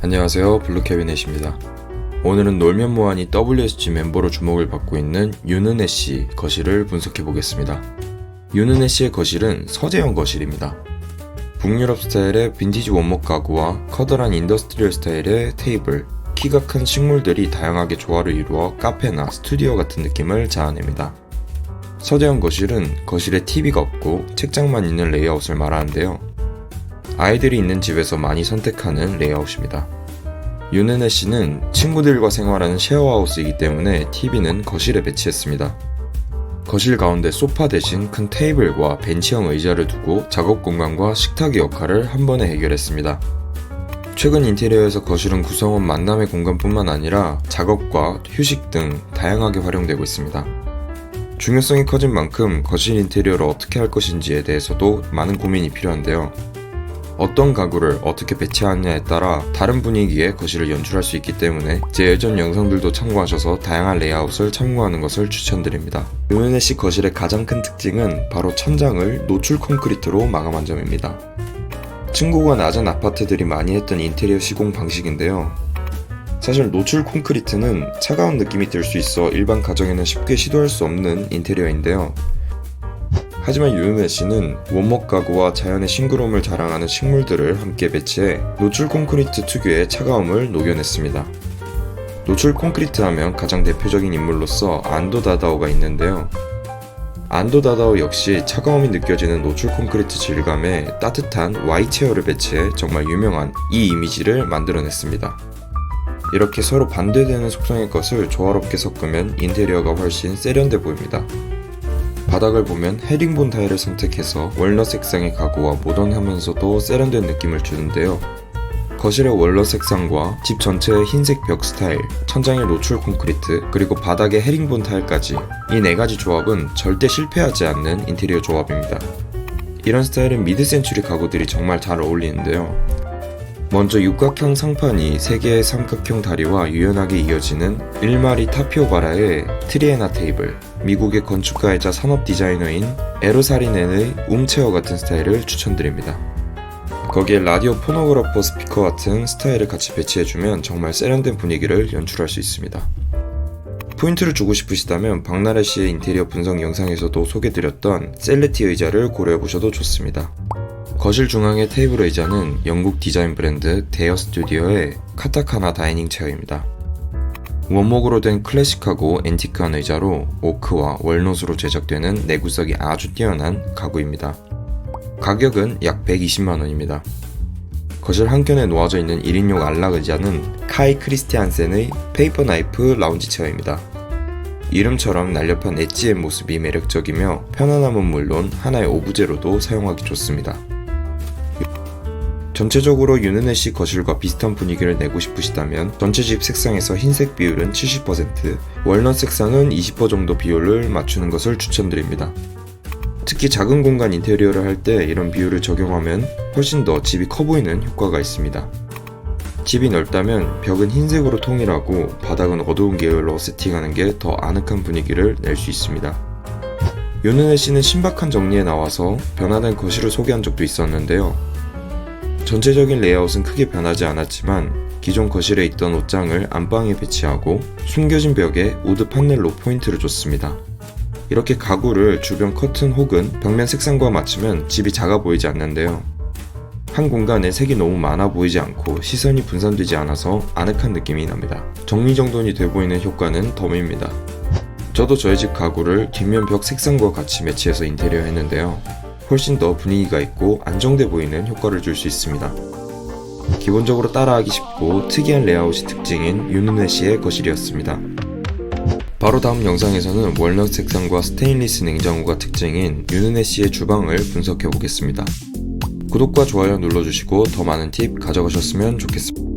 안녕하세요, 블루캐비넷입니다. 오늘은 놀면 뭐하니 WSG 멤버로 주목을 받고 있는 윤은혜씨 거실을 분석해보겠습니다. 윤은혜씨의 거실은 서재형 거실입니다. 북유럽 스타일의 빈티지 원목 가구와 커다란 인더스트리얼 스타일의 테이블, 키가 큰 식물들이 다양하게 조화를 이루어 카페나 스튜디오 같은 느낌을 자아냅니다. 서재형 거실은 거실에 TV가 없고 책장만 있는 레이아웃을 말하는데요. 아이들이 있는 집에서 많이 선택하는 레이아웃입니다. 윤은혜 씨는 친구들과 생활하는 쉐어하우스이기 때문에 TV는 거실에 배치했습니다. 거실 가운데 소파 대신 큰 테이블과 벤치형 의자를 두고 작업 공간과 식탁의 역할을 한 번에 해결했습니다. 최근 인테리어에서 거실은 구성원 만남의 공간뿐만 아니라 작업과 휴식 등 다양하게 활용되고 있습니다. 중요성이 커진 만큼 거실 인테리어를 어떻게 할 것인지에 대해서도 많은 고민이 필요한데요. 어떤 가구를 어떻게 배치하느냐에 따라 다른 분위기의 거실을 연출할 수 있기 때문에 제 예전 영상들도 참고하셔서 다양한 레이아웃을 참고하는 것을 추천드립니다. 윤은혜 씨 거실의 가장 큰 특징은 바로 천장을 노출 콘크리트로 마감한 점입니다. 층고가 낮은 아파트들이 많이 했던 인테리어 시공 방식인데요. 사실 노출 콘크리트는 차가운 느낌이 들 수 있어 일반 가정에는 쉽게 시도할 수 없는 인테리어인데요. 하지만 윤은혜 씨는 원목 가구와 자연의 싱그러움을 자랑하는 식물들을 함께 배치해 노출 콘크리트 특유의 차가움을 녹여냈습니다. 노출 콘크리트 하면 가장 대표적인 인물로서 안도 다다오가 있는데요. 안도 다다오 역시 차가움이 느껴지는 노출 콘크리트 질감에 따뜻한 Y체어를 배치해 정말 유명한 이 이미지를 만들어냈습니다. 이렇게 서로 반대되는 속성의 것을 조화롭게 섞으면 인테리어가 훨씬 세련돼 보입니다. 바닥을 보면 헤링본 타일을 선택해서 월넛 색상의 가구와 모던하면서도 세련된 느낌을 주는데요. 거실의 월넛 색상과 집 전체의 흰색 벽 스타일, 천장의 노출 콘크리트, 그리고 바닥의 헤링본 타일까지 이 4가지 조합은 절대 실패하지 않는 인테리어 조합입니다. 이런 스타일은 미드 센추리 가구들이 정말 잘 어울리는데요. 먼저 육각형 상판이 3개의 삼각형 다리와 유연하게 이어지는 일마리 타피오바라의 트리에나 테이블, 미국의 건축가이자 산업 디자이너인 에로사리넨의 움체어 같은 스타일을 추천드립니다. 거기에 라디오 포노그래퍼 스피커 같은 스타일을 같이 배치해주면 정말 세련된 분위기를 연출할 수 있습니다. 포인트를 주고 싶으시다면 박나래 씨의 인테리어 분석 영상에서도 소개드렸던 셀레티 의자를 고려해보셔도 좋습니다. 거실 중앙의 테이블 의자는 영국 디자인 브랜드 데어 스튜디오의 카타카나 다이닝 체어입니다. 원목으로 된 클래식하고 앤티크한 의자로 오크와 월넛으로 제작되는 내구성이 아주 뛰어난 가구입니다. 가격은 약 120만원입니다. 거실 한켠에 놓아져 있는 1인용 안락 의자는 카이 크리스티안센의 페이퍼 나이프 라운지 체어입니다. 이름처럼 날렵한 엣지의 모습이 매력적이며 편안함은 물론 하나의 오브제로도 사용하기 좋습니다. 전체적으로 윤은혜 씨 거실과 비슷한 분위기를 내고 싶으시다면 전체 집 색상에서 흰색 비율은 70%, 월넛 색상은 20% 정도 비율을 맞추는 것을 추천드립니다. 특히 작은 공간 인테리어를 할 때 이런 비율을 적용하면 훨씬 더 집이 커 보이는 효과가 있습니다. 집이 넓다면 벽은 흰색으로 통일하고 바닥은 어두운 계열로 세팅하는 게 더 아늑한 분위기를 낼 수 있습니다. 윤은혜 씨는 신박한 정리에 나와서 변화된 거실을 소개한 적도 있었는데요. 전체적인 레이아웃은 크게 변하지 않았지만 기존 거실에 있던 옷장을 안방에 배치하고 숨겨진 벽에 우드 판넬로 포인트를 줬습니다. 이렇게 가구를 주변 커튼 혹은 벽면 색상과 맞추면 집이 작아 보이지 않는데요. 한 공간에 색이 너무 많아 보이지 않고 시선이 분산되지 않아서 아늑한 느낌이 납니다. 정리정돈이 돼 보이는 효과는 덤입니다. 저도 저희 집 가구를 뒷면 벽 색상과 같이 매치해서 인테리어 했는데요. 훨씬 더 분위기가 있고 안정돼 보이는 효과를 줄 수 있습니다. 기본적으로 따라하기 쉽고 특이한 레이아웃이 특징인 윤은혜 씨의 거실이었습니다. 바로 다음 영상에서는 월넛 색상과 스테인리스 냉장고가 특징인 윤은혜 씨의 주방을 분석해 보겠습니다. 구독과 좋아요 눌러주시고 더 많은 팁 가져가셨으면 좋겠습니다.